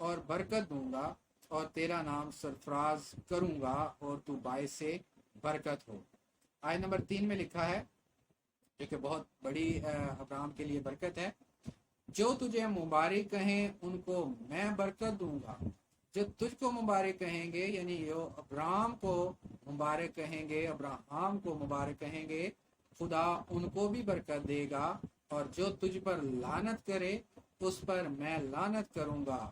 اور برکت دوں گا اور تیرا نام سرفراز کروں گا اور تو باعث سے برکت ہو۔ آیت نمبر 3 میں لکھا ہے، جو کہ بہت بڑی ابراہیم کے لیے برکت ہے، جو تجھے مبارک کہیں ان کو میں برکت دوں گا۔ جو تجھ کو مبارک کہیں گے، یعنی جو ابراہیم کو مبارک کہیں گے، ابراہیم کو مبارک کہیں گے، خدا ان کو بھی برکت دے گا، اور جو تجھ پر لعنت کرے اس پر میں لعنت کروں گا،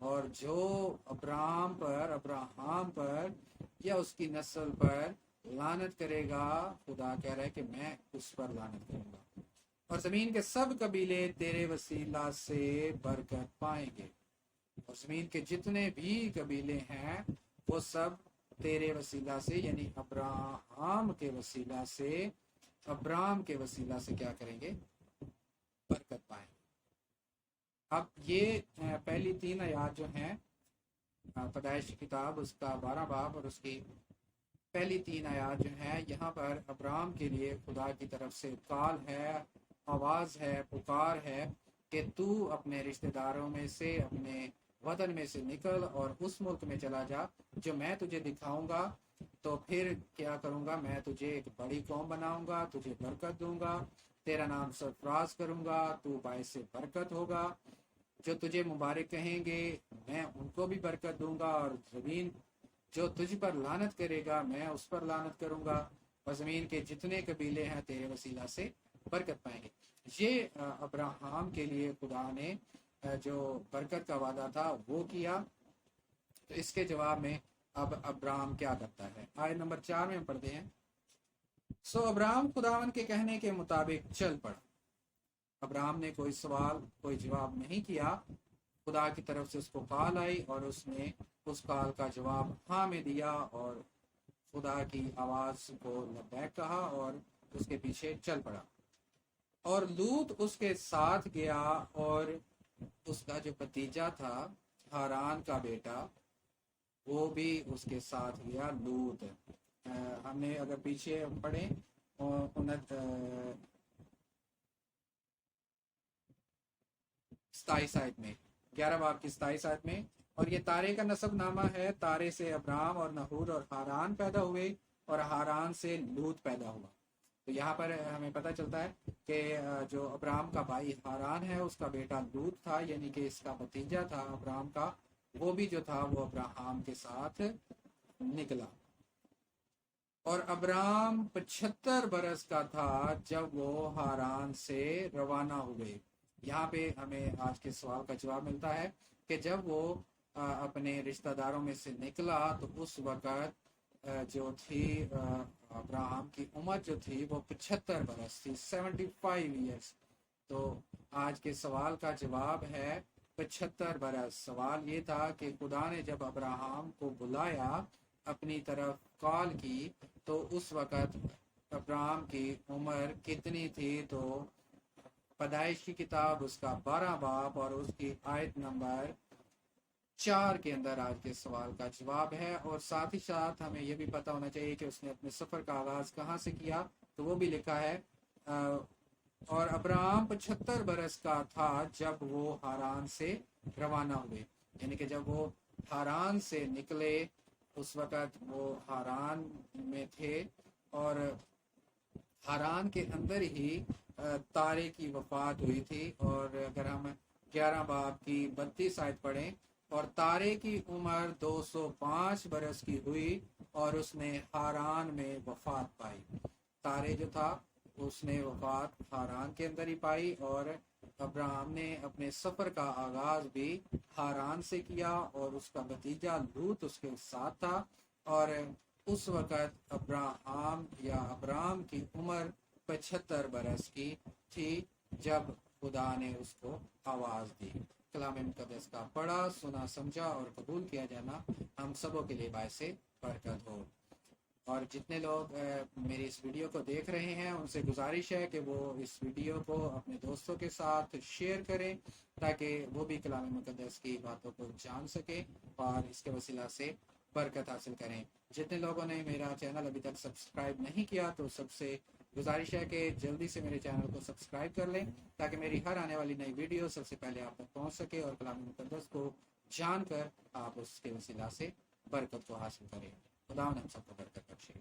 اور جو ابراہیم پر یا اس کی نسل پر لعنت کرے گا، خدا کہہ رہا ہے کہ میں اس پر لعنت کروں گا، اور زمین کے سب قبیلے تیرے وسیلہ سے برکت پائیں گے۔ اور زمین کے جتنے بھی قبیلے ہیں وہ سب تیرے وسیلہ سے، یعنی ابراہیم کے وسیلہ سے، ابراہیم کے وسیلہ سے کیا کریں گے؟ برکت پائیں گے۔ اب یہ پہلی 3 آیات جو ہیں پیدائش کی کتاب اس کا 12 باب اور اس کی پہلی 3 آیات جو ہیں، یہاں پر ابراہیم کے لیے خدا کی طرف سے کال ہے، آواز ہے، پکار ہے کہ تو اپنے رشتہ داروں میں سے، اپنے وطن میں سے نکل اور اس ملک میں چلا جا جو میں تجھے دکھاؤں گا، تو پھر کیا کروں گا؟ میں تجھے ایک بڑی قوم بناؤں گا، تجھے برکت دوں گا، تیرا نام سرفراز کروں گا، تو باعث سے برکت ہوگا، جو تجھے مبارک کہیں گے میں ان کو بھی برکت دوں گا، اور زمین جو تجھ پر لعنت کرے گا میں اس پر لعنت کروں گا، اور زمین کے جتنے قبیلے ہیں تیرے وسیلہ سے برکت پائیں گے۔ یہ ابراہیم کے لیے خدا نے جو برکت کا وعدہ تھا وہ کیا۔ تو اس کے جواب میں اب ابراہیم کیا کرتا ہے؟ آیت نمبر 4 میں ہم پڑھتے ہیں، سو ابراہیم خداوند کے کہنے کے مطابق چل پڑا۔ ابراہیم نے کوئی سوال، کوئی جواب نہیں کیا، خدا کی طرف سے اس کو کال آئی اور اس نے اس کال کا جواب ہاں میں دیا، اور خدا کی آواز کو لبیک کہا اور اس کے پیچھے چل پڑا۔ اور لوط اس کے ساتھ گیا، اور اس کا جو بھتیجا تھا ہاران کا بیٹا وہ بھی اس کے ساتھ گیا، لوط۔ ہم نے اگر پیچھے پڑھیں 27 آیت میں، 11 باب کی 27 آیت میں، اور یہ تارے کا نسب نامہ ہے، تارے سے ابرام اور نحور اور ہاران پیدا ہوئے، اور ہاران سے لوط پیدا ہوا۔ تو یہاں پر ہمیں پتہ چلتا ہے کہ جو ابرام کا بھائی ہاران ہے اس کا بیٹا لوط تھا، یعنی کہ اس کا بھتیجا تھا ابرام کا، وہ بھی جو تھا وہ ابراہیم کے ساتھ نکلا۔ اور ابرام 75 برس کا تھا جب وہ ہاران سے روانہ ہوئے۔ یہاں پہ ہمیں آج کے سوال کا جواب ملتا ہے کہ جب وہ اپنے رشتہ داروں میں سے نکلا تو اس وقت جو تھی ابراہیم کی عمر جو تھی وہ 75 برس تھی، 75 ایئرس۔ تو آج کے سوال کا جواب ہے 75 برس۔ سوال یہ تھا کہ خدا نے جب ابراہیم کو بلایا، اپنی طرف کال کی، تو اس وقت ابراہیم کی عمر کتنی تھی؟ تو پیدائش کی کتاب اس کا 12 باب اور اس کی آیت نمبر 4 کے اندر آج کے سوال کا جواب ہے۔ اور ساتھ ہی ساتھ ہمیں یہ بھی پتہ ہونا چاہیے کہ اس نے اپنے سفر کا آغاز کہاں سے کیا، تو وہ بھی لکھا ہے اور ابراہیم 75 برس کا تھا جب وہ ہاران سے روانہ ہوئے، یعنی کہ جب وہ ہاران سے نکلے اس وقت وہ ہاران میں تھے، اور ہاران کے اندر ہی تارے کی وفات ہوئی تھی۔ اور اگر ہم 11 باب کی 32 آیت پڑھیں، اور تارے کی عمر 205 برس کی ہوئی اور اس نے ہاران میں وفات پائی۔ تارے جو تھا اس نے وفات ہاران کے اندر ہی پائی، اور ابراہیم نے اپنے سفر کا آغاز بھی ہاران سے کیا، اور اس کا بھتیجا لوط اس کے ساتھ تھا، اور اس وقت ابراہیم کی عمر 75 برس کی تھی جب خدا نے اس کو آواز دی۔ کلام مقدس کا پڑھا، سنا، سمجھا اور قبول کیا جانا ہم سبوں کے لیے باعث برکت ہو۔ اور جتنے لوگ میری اس ویڈیو کو دیکھ رہے ہیں ان سے گزارش ہے کہ وہ اس ویڈیو کو اپنے دوستوں کے ساتھ شیئر کریں تاکہ وہ بھی کلام مقدس کی باتوں کو جان سکیں اور اس کے وسیلہ سے برکت حاصل کریں۔ جتنے لوگوں نے میرا چینل ابھی تک سبسکرائب نہیں کیا تو سب سے گزارش ہے کہ جلدی سے میرے چینل کو سبسکرائب کر لیں تاکہ میری ہر آنے والی نئی ویڈیو سب سے پہلے آپ تک پہنچ سکے اور کلام مقدس کو جان کر آپ اس کے وسیلہ سے برکت کو حاصل کریں. خدا ہم سب کو برکت بخشے.